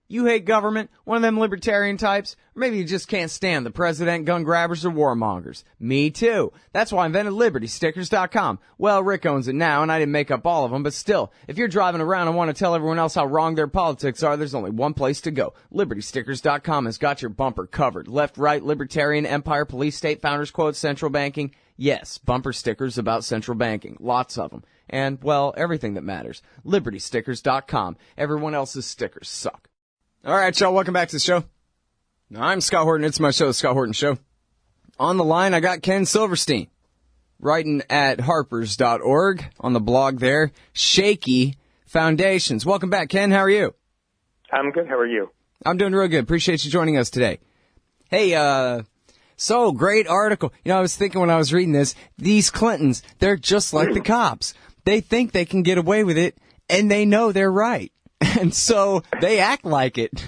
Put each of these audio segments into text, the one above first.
You hate government, one of them libertarian types, or maybe you just can't stand the president, gun grabbers, or warmongers. Me too. That's why I invented LibertyStickers.com. Well, Rick owns it now, and I didn't make up all of them, but still, if you're driving around and want to tell everyone else how wrong their politics are, there's only one place to go. LibertyStickers.com has got your bumper covered. Left, right, libertarian, empire, police, state, founders quotes, central banking. Yes, bumper stickers about central banking. Lots of them. And, well, everything that matters. LibertyStickers.com. Everyone else's stickers suck. All right, y'all, welcome back to the show. I'm Scott Horton. It's my show, The Scott Horton Show. On the line, I got Ken Silverstein, writing at harpers.org on the blog there, Shaky Foundations. Welcome back, Ken. How are you? I'm good. How are you? I'm doing real good. Appreciate you joining us today. Hey, so great article. You know, I was thinking when I was reading this, these Clintons, they're just like the cops. They think they can get away with it, and they know they're right. And so they act like it.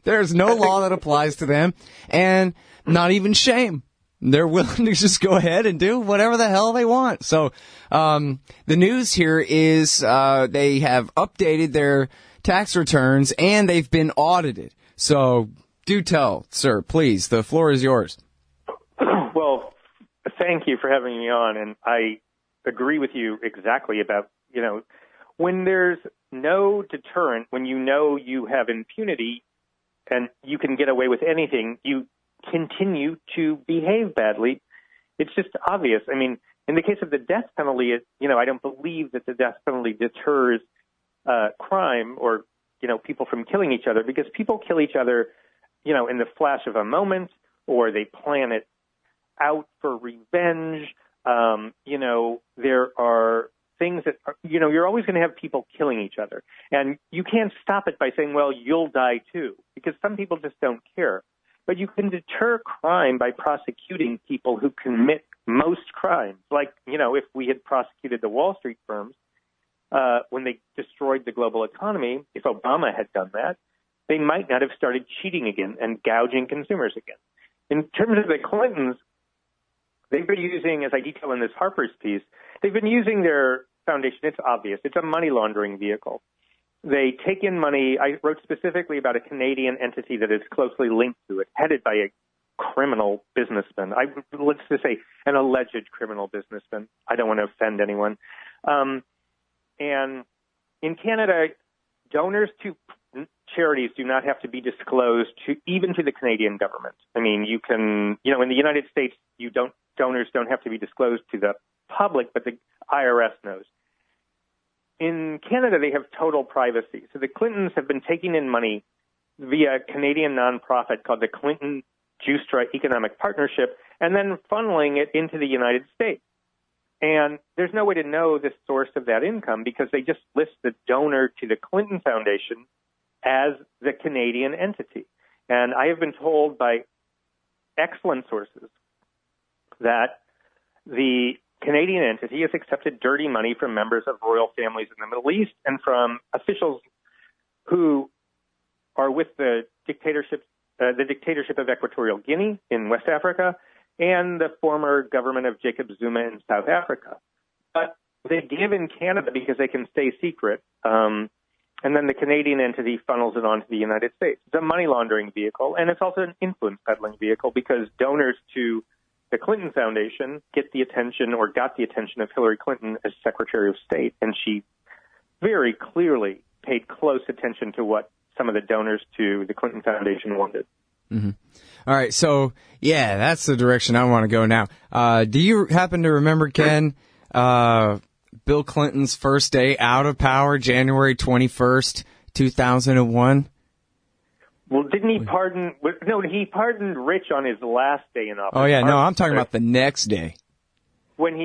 There's no law that applies to them, and not even shame. They're willing to just go ahead and do whatever the hell they want. So the news here is they have updated their tax returns, and they've been audited. So do tell, sir, please. The floor is yours. Well, thank you for having me on, and I agree with you exactly about, when there's no deterrent, when you know you have impunity and you can get away with anything, you continue to behave badly. It's just obvious. I mean, in the case of the death penalty, I don't believe that the death penalty deters crime or, people from killing each other, because people kill each other, in the flash of a moment, or they plan it out for revenge. There are things that, you're always going to have people killing each other. And you can't stop it by saying, well, you'll die too, because some people just don't care. But you can deter crime by prosecuting people who commit most crimes. Like, if we had prosecuted the Wall Street firms when they destroyed the global economy, if Obama had done that, they might not have started cheating again and gouging consumers again. In terms of the Clintons, they've been using, as I detail in this Harper's piece, they've been using their foundation. It's obvious. It's a money laundering vehicle. They take in money. I wrote specifically about a Canadian entity that is closely linked to it, headed by a criminal businessman. Let's just say an alleged criminal businessman. I don't want to offend anyone. And in Canada, donors to charities do not have to be disclosed even to the Canadian government. I mean, you can, in the United States, donors don't have to be disclosed to the public, but the IRS knows. In Canada, they have total privacy. So the Clintons have been taking in money via a Canadian nonprofit called the Clinton-Justra Economic Partnership, and then funneling it into the United States. And there's no way to know the source of that income, because they just list the donor to the Clinton Foundation as the Canadian entity. And I have been told by excellent sources that the Canadian entity has accepted dirty money from members of royal families in the Middle East and from officials who are with the dictatorship of Equatorial Guinea in West Africa and the former government of Jacob Zuma in South Africa. But they give in Canada because they can stay secret, and then the Canadian entity funnels it onto the United States. It's a money laundering vehicle, and it's also an influence peddling vehicle, because donors to the Clinton Foundation got the attention of Hillary Clinton as Secretary of State, and she very clearly paid close attention to what some of the donors to the Clinton Foundation wanted. Mm-hmm. All right, so, yeah, that's the direction I want to go now. Do you happen to remember, Ken, Bill Clinton's first day out of power, January 21st, 2001? Well, didn't he pardon? No, he pardoned Rich on his last day in office. Oh, yeah, no, I'm talking about the next day. When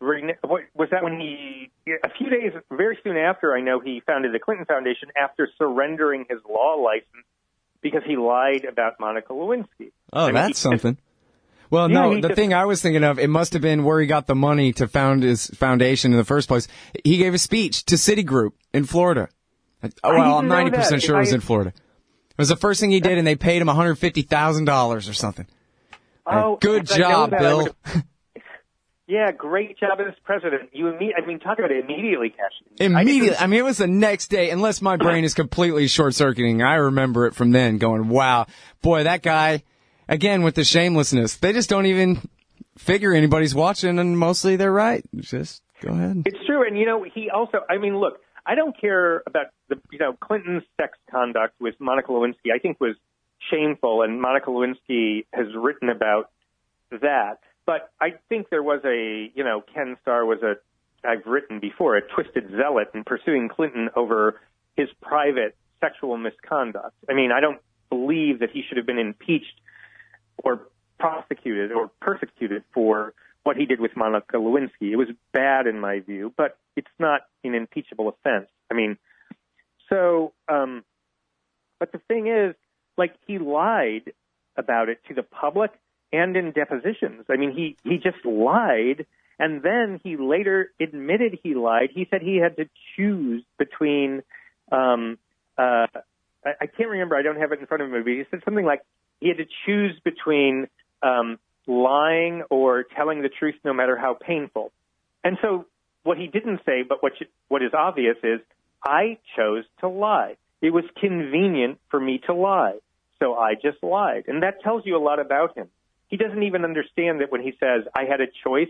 was that when he, a few days, very soon after, I know he founded the Clinton Foundation after surrendering his law license because he lied about Monica Lewinsky. Oh, that's something. Well, yeah, no, the thing I was thinking of, it must have been where he got the money to found his foundation in the first place. He gave a speech to Citigroup in Florida. Well, I'm 90% sure it was in Florida. It was the first thing he did, and they paid him $150,000 or something. Oh, good job, Bill. Yeah, great job as president. Talk about immediately cashing. Immediately. I mean, it was the next day, unless my brain is completely short-circuiting. I remember it from then going, wow, boy, that guy, again, with the shamelessness, they just don't even figure anybody's watching, and mostly they're right. Just go ahead. It's true. And, he also, look, I don't care about Clinton's sex conduct with Monica Lewinsky, I think was shameful, and Monica Lewinsky has written about that. But I think there was Ken Starr was I've written before, a twisted zealot in pursuing Clinton over his private sexual misconduct. I mean, I don't believe that he should have been impeached or prosecuted or persecuted for what he did with Monica Lewinsky. It was bad in my view, but it's not an impeachable offense. But the thing is, he lied about it to the public and in depositions. I mean, he just lied, and then he later admitted he lied. He said he had to choose between, I can't remember, I don't have it in front of me, but he said something like he had to choose between lying or telling the truth no matter how painful. And so what he didn't say, but what is obvious is, I chose to lie. It was convenient for me to lie, so I just lied. And that tells you a lot about him. He doesn't even understand that when he says, I had a choice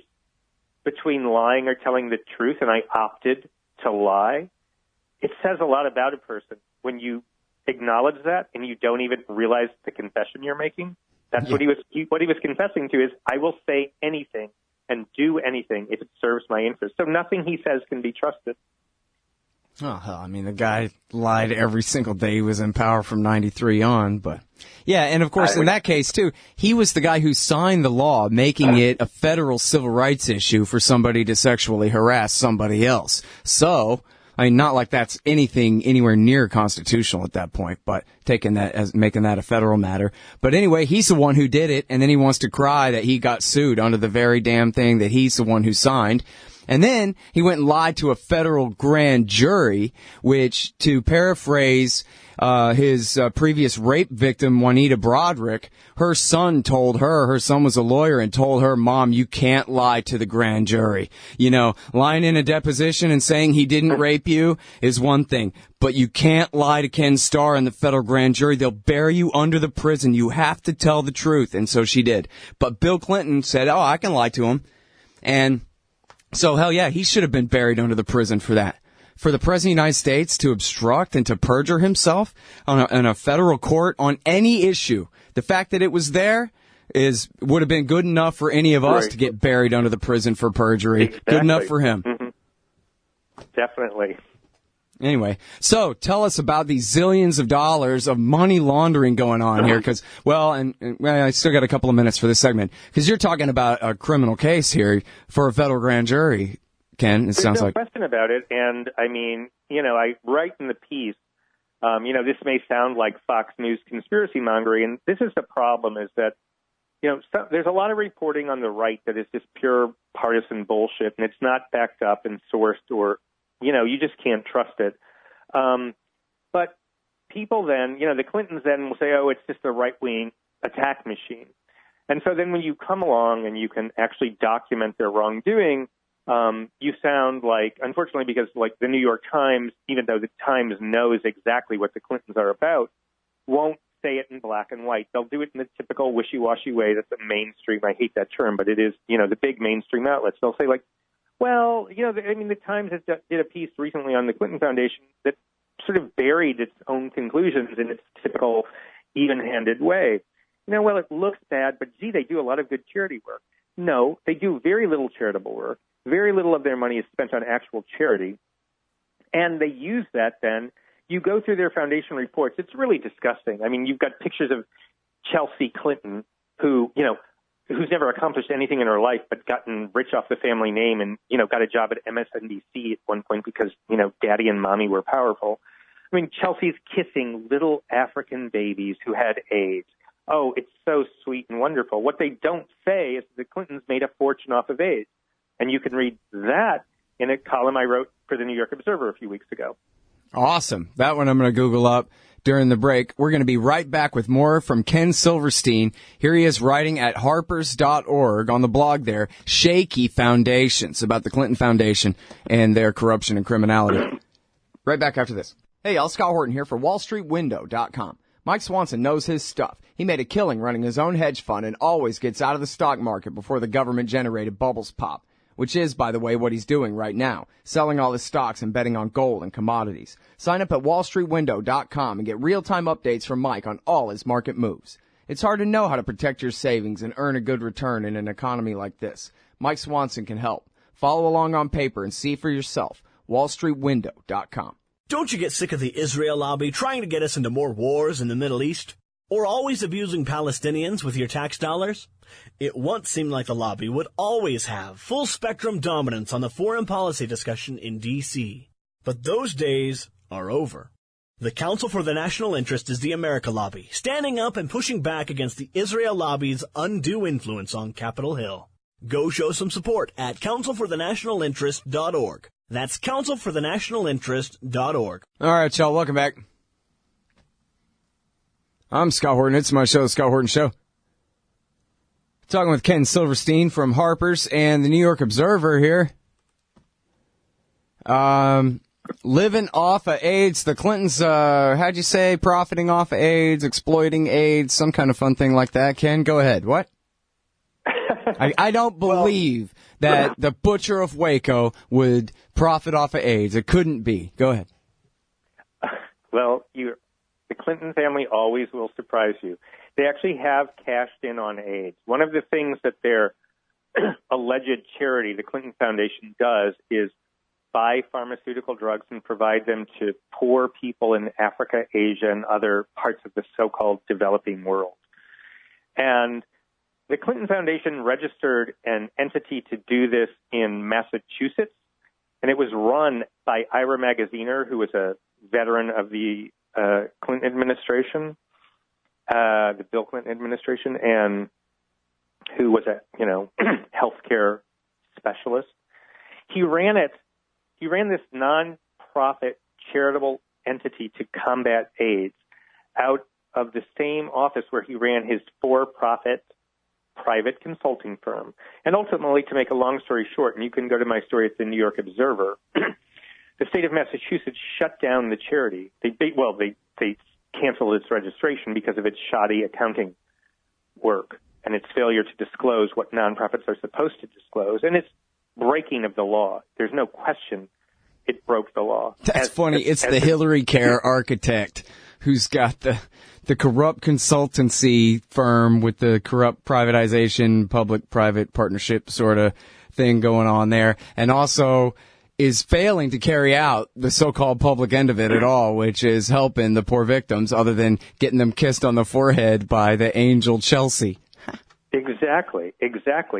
between lying or telling the truth, and I opted to lie. It says a lot about a person when you acknowledge that and you don't even realize the confession you're making. That's what he was confessing to is, I will say anything and do anything if it serves my interest. So nothing he says can be trusted. Oh, hell, I mean, the guy lied every single day he was in power from 93 on, but yeah, and of course, in that case, too, he was the guy who signed the law making it a federal civil rights issue for somebody to sexually harass somebody else. So, I mean, not like that's anything anywhere near constitutional at that point, but making that a federal matter. But anyway, he's the one who did it, and then he wants to cry that he got sued under the very damn thing that he's the one who signed. And then he went and lied to a federal grand jury, which, to paraphrase his previous rape victim, Juanita Broderick, her son was a lawyer and told her, Mom, you can't lie to the grand jury. Lying in a deposition and saying he didn't rape you is one thing, but you can't lie to Ken Starr in the federal grand jury. They'll bury you under the prison. You have to tell the truth. And so she did. But Bill Clinton said, oh, I can lie to him. And so, hell yeah, he should have been buried under the prison for that. For the President of the United States to obstruct and to perjure himself on a federal court on any issue, the fact that it was there would have been good enough for any of us to get buried under the prison for perjury. Exactly. Good enough for him. Mm-hmm. Definitely. Anyway, so tell us about these zillions of dollars of money laundering going on here, because, and I still got a couple of minutes for this segment, because you're talking about a criminal case here for a federal grand jury, Ken. There's no question about it, and I mean, I write in the piece, this may sound like Fox News conspiracy mongering, and this is the problem: is that there's a lot of reporting on the right that is just pure partisan bullshit, and it's not backed up and sourced or. You just can't trust it. But people then, the Clintons then will say, oh, it's just a right-wing attack machine. And so then when you come along and you can actually document their wrongdoing, you sound like, unfortunately, because like the New York Times, even though the Times knows exactly what the Clintons are about, won't say it in black and white. They'll do it in the typical wishy-washy way that's the mainstream. I hate that term, but it is, the big mainstream outlets. They'll say like, well, the Times did a piece recently on the Clinton Foundation that sort of buried its own conclusions in its typical even-handed way. Well, it looks bad, but gee, they do a lot of good charity work. No, they do very little charitable work. Very little of their money is spent on actual charity. And they use that then. You go through their foundation reports. It's really disgusting. I mean, you've got pictures of Chelsea Clinton, who's never accomplished anything in her life but gotten rich off the family name and, got a job at MSNBC at one point because, daddy and mommy were powerful. I mean, Chelsea's kissing little African babies who had AIDS. Oh, it's so sweet and wonderful. What they don't say is the Clintons made a fortune off of AIDS. And you can read that in a column I wrote for the New York Observer a few weeks ago. Awesome. That one I'm going to Google up. during the break. We're going to be right back with more from Ken Silverstein. Here he is writing at harpers.org on the blog there, Shaky Foundations, about the Clinton Foundation and their corruption and criminality. Right back after this. Hey, y'all, Scott Horton here for WallStreetWindow.com. Mike Swanson knows his stuff. He made a killing running his own hedge fund and always gets out of the stock market before the government-generated bubbles pop, which is, by the way, what he's doing right now, selling all his stocks and betting on gold and commodities. Sign up at WallStreetWindow.com and get real-time updates from Mike on all his market moves. It's hard to know how to protect your savings and earn a good return in an economy like this. Mike Swanson can help. Follow along on paper and see for yourself. WallStreetWindow.com. Don't you get sick of the Israel lobby trying to get us into more wars in the Middle East? Or always abusing Palestinians with your tax dollars? It once seemed like the lobby would always have full-spectrum dominance on the foreign policy discussion in D.C. But those days are over. The Council for the National Interest is the America lobby, standing up and pushing back against the Israel lobby's undue influence on Capitol Hill. Go show some support at councilforthenationalinterest.org. That's councilforthenationalinterest.org. All right, y'all, welcome back. I'm Scott Horton. It's my show, The Scott Horton Show. Talking with Ken Silverstein from Harper's and the New York Observer here. Living off of AIDS. The Clintons, how'd you say, profiting off of AIDS, exploiting AIDS, some kind of fun thing like that. Ken, go ahead. What? I don't believe that the butcher of Waco would profit off of AIDS. It couldn't be. Go ahead. Well, the Clinton family always will surprise you. They actually have cashed in on AIDS. One of the things that their alleged charity, the Clinton Foundation, does is buy pharmaceutical drugs and provide them to poor people in Africa, Asia, and other parts of the so-called developing world. And the Clinton Foundation registered an entity to do this in Massachusetts, and it was run by Ira Magaziner, who was a veteran of the Clinton administration, the Bill Clinton administration, and who was a healthcare specialist. He ran this nonprofit charitable entity to combat AIDS out of the same office where he ran his for-profit private consulting firm. And ultimately, to make a long story short, and you can go to my story at the New York Observer, the state of Massachusetts shut down the charity. They canceled its registration because of its shoddy accounting work and its failure to disclose what nonprofits are supposed to disclose, and its breaking of the law. There's no question it broke the law. That's funny. It's the Hillary Care architect who's got the corrupt consultancy firm with the corrupt privatization, public-private partnership sort of thing going on there, and also is failing to carry out the so-called public end of it at all, which is helping the poor victims other than getting them kissed on the forehead by the angel Chelsea. Exactly.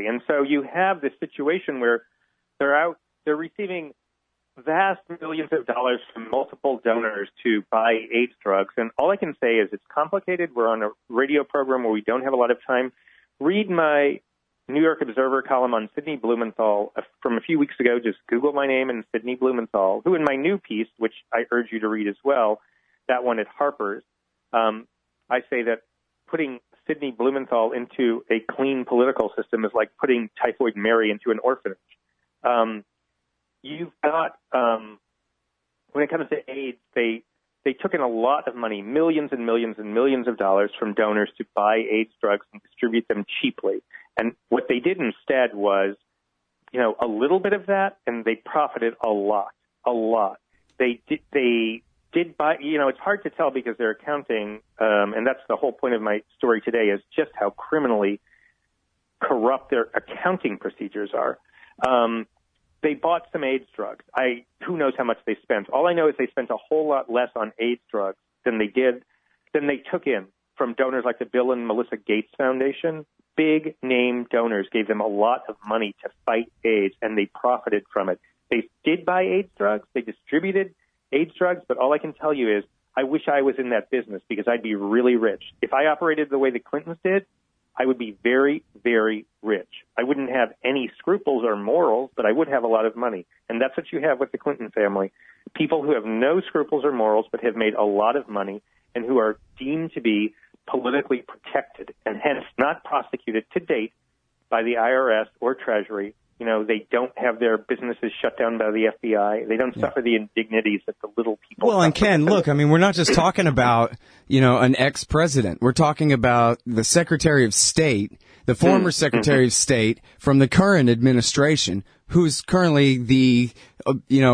And so you have this situation where they're receiving vast millions of dollars from multiple donors to buy AIDS drugs. And all I can say is it's complicated. We're on a radio program where we don't have a lot of time. Read my New York Observer column on Sidney Blumenthal from a few weeks ago. Just Google my name and Sidney Blumenthal, who in my new piece, which I urge you to read as well, that one at Harper's, I say that putting Sidney Blumenthal into a clean political system is like putting Typhoid Mary into an orphanage. You've got, when it comes to AIDS, they took in a lot of money, millions and millions and millions of dollars from donors to buy AIDS drugs and distribute them cheaply. And what they did instead was, a little bit of that, and they profited a lot. They did buy, it's hard to tell because they're accounting, and that's the whole point of my story today, is just how criminally corrupt their accounting procedures are. They bought some AIDS drugs. Who knows how much they spent? All I know is they spent a whole lot less on AIDS drugs than they took in from donors like the Bill and Melinda Gates Foundation. Big name donors gave them a lot of money to fight AIDS, and they profited from it. They did buy AIDS drugs. They distributed AIDS drugs, but all I can tell you is I wish I was in that business because I'd be really rich. If I operated the way the Clintons did, I would be very, very rich. I wouldn't have any scruples or morals, but I would have a lot of money. And that's what you have with the Clinton family. People who have no scruples or morals but have made a lot of money. and who are deemed to be politically protected and hence not prosecuted to date by the IRS or Treasury. You know, they don't have their businesses shut down by the FBI. They don't suffer the indignities that the little people Well, and suffer. Ken, look, I mean, we're not just talking about, an ex-president. We're talking about the Secretary of State, the former Secretary of State from the current administration, who's currently the,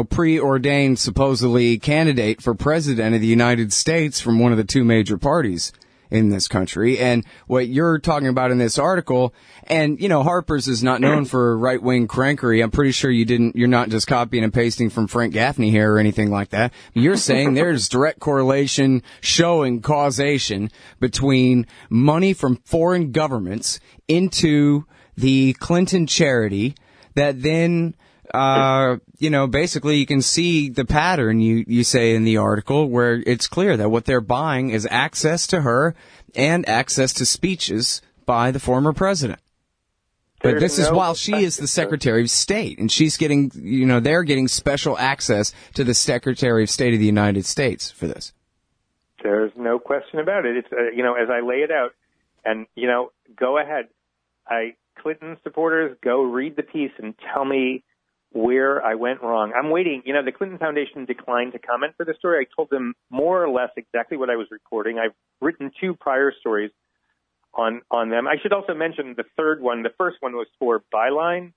preordained, supposedly, candidate for president of the United States from one of the two major parties in this country. And what you're talking about in this article, and, Harper's is not known for right-wing crankery. I'm pretty sure you're not just copying and pasting from Frank Gaffney here or anything like that. You're saying there's direct correlation showing causation between money from foreign governments into the Clinton charity that then basically you can see the pattern you say in the article where it's clear that what they're buying is access to her and access to speeches by the former president. But this is while she is the Secretary of State, and she's getting, they're getting special access to the Secretary of State of the United States for this. There's no question about it. It's, as I lay it out, and, go ahead. Clinton supporters, go read the piece and tell me where I went wrong. I'm waiting. The Clinton Foundation declined to comment for the story. I told them more or less exactly what I was reporting. I've written 2 prior stories on them. I should also mention the third one. The first one was for Byline,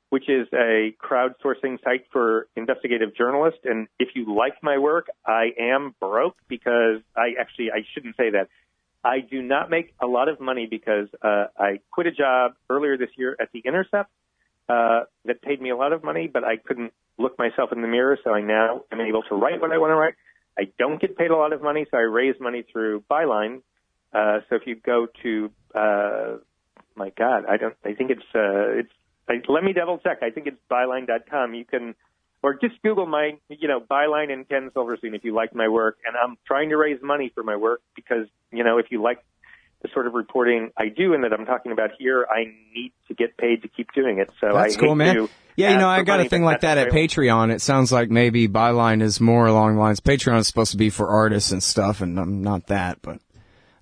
which is a crowdsourcing site for investigative journalists. And if you like my work, I am broke because I shouldn't say that. I do not make a lot of money because I quit a job earlier this year at The Intercept that paid me a lot of money, but I couldn't look myself in the mirror, so I now am able to write what I want to write. I don't get paid a lot of money, so I raise money through Byline. So if you go to, let me double check. I think it's byline.com. You can, or just Google my, Byline and Ken Silverstein if you like my work. And I'm trying to raise money for my work because, if you like the sort of reporting I do and that I'm talking about here, I need to get paid to keep doing it. So that's cool, man. Yeah, I got a thing like that at Patreon. It sounds like maybe Byline is more along the lines. Patreon is supposed to be for artists and stuff, and I'm not that, but.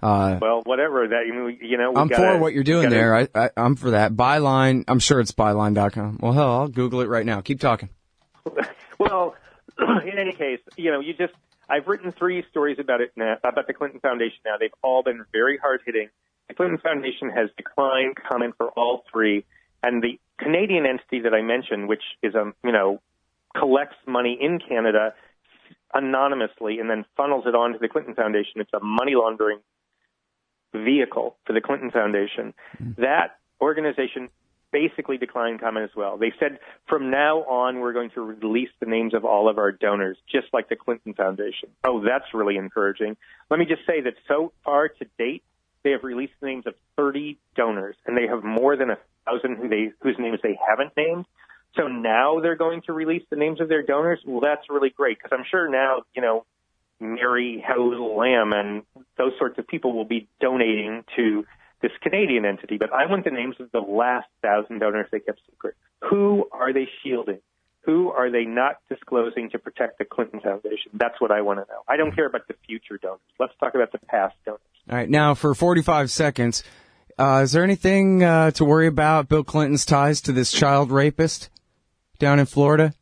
Well, whatever that, I'm for what you're doing there. I'm for that. Byline, I'm sure it's byline.com. Well, hell, I'll Google it right now. Keep talking. Well, in any case, I've written 3 stories about it now, about the Clinton Foundation now. They've all been very hard-hitting. The Clinton Foundation has declined comment for all 3. And the Canadian entity that I mentioned, which is, collects money in Canada anonymously and then funnels it on to the Clinton Foundation. It's a money laundering vehicle for the Clinton Foundation. That organization basically declined comment as well. They said from now on we're going to release the names of all of our donors, just like the Clinton Foundation. Oh, that's really encouraging. Let me just say that so far to date, they have released the names of 30 donors, and they have more than 1,000 whose names they haven't named. So now they're going to release the names of their donors. Well, that's really great because I'm sure now, Mary Had a Little Lamb and those sorts of people will be donating to this Canadian entity. But I want the names of the last 1,000 donors they kept secret. Who are they shielding? Who are they not disclosing to protect the Clinton Foundation? That's what I want to know. I don't care about the future donors. Let's talk about the past donors. All right. Now, for 45 seconds, is there anything to worry about Bill Clinton's ties to this child rapist down in Florida?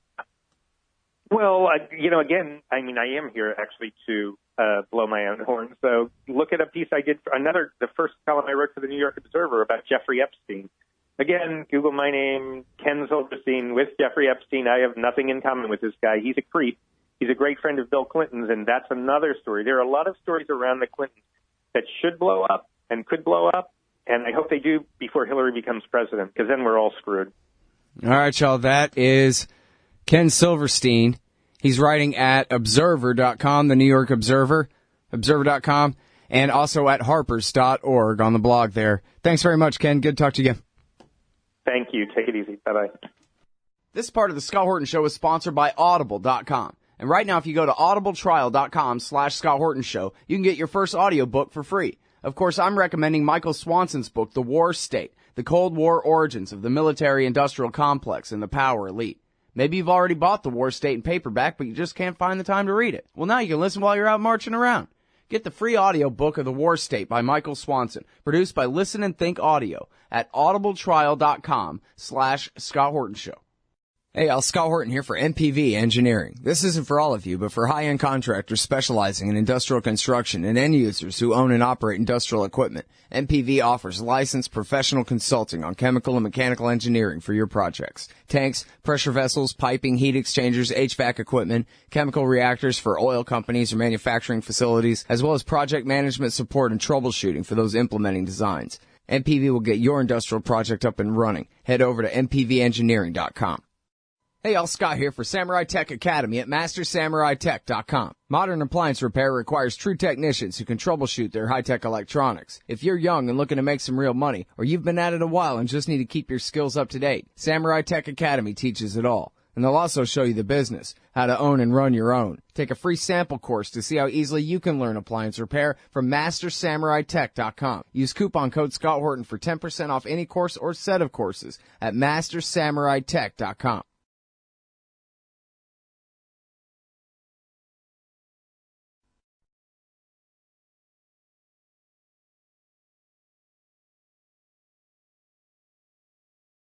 Well, again, I am here actually to blow my own horn. So look at a piece I did for the first column I wrote for the New York Observer about Jeffrey Epstein. Again, Google my name, Ken Silverstein, with Jeffrey Epstein. I have nothing in common with this guy. He's a creep. He's a great friend of Bill Clinton's, and that's another story. There are a lot of stories around the Clintons that should blow up and could blow up, and I hope they do before Hillary becomes president, because then we're all screwed. All right, y'all, that is Ken Silverstein. He's writing at Observer.com, the New York Observer, Observer.com, and also at Harpers.org on the blog there. Thanks very much, Ken. Good to talk to you again. Thank you. Take it easy. Bye-bye. This part of the Scott Horton Show is sponsored by Audible.com. And right now, if you go to audibletrial.com/Scott Horton Show, you can get your first audiobook for free. Of course, I'm recommending Michael Swanson's book, The War State, The Cold War Origins of the Military-Industrial Complex and the Power Elite. Maybe you've already bought The War State in paperback, but you just can't find the time to read it. Well, now you can listen while you're out marching around. Get the free audio book of The War State by Michael Swanson, produced by Listen and Think Audio at audibletrial.com/Scott Horton Show. Hey, Scott Horton here for MPV Engineering. This isn't for all of you, but for high-end contractors specializing in industrial construction and end users who own and operate industrial equipment. MPV offers licensed professional consulting on chemical and mechanical engineering for your projects. Tanks, pressure vessels, piping, heat exchangers, HVAC equipment, chemical reactors for oil companies or manufacturing facilities, as well as project management support and troubleshooting for those implementing designs. MPV will get your industrial project up and running. Head over to mpvengineering.com. Hey, Scott here for Samurai Tech Academy at mastersamuraitech.com. Modern appliance repair requires true technicians who can troubleshoot their high-tech electronics. If you're young and looking to make some real money, or you've been at it a while and just need to keep your skills up to date, Samurai Tech Academy teaches it all. And they'll also show you the business, how to own and run your own. Take a free sample course to see how easily you can learn appliance repair from mastersamuraitech.com. Use coupon code Scott Horton for 10% off any course or set of courses at mastersamuraitech.com.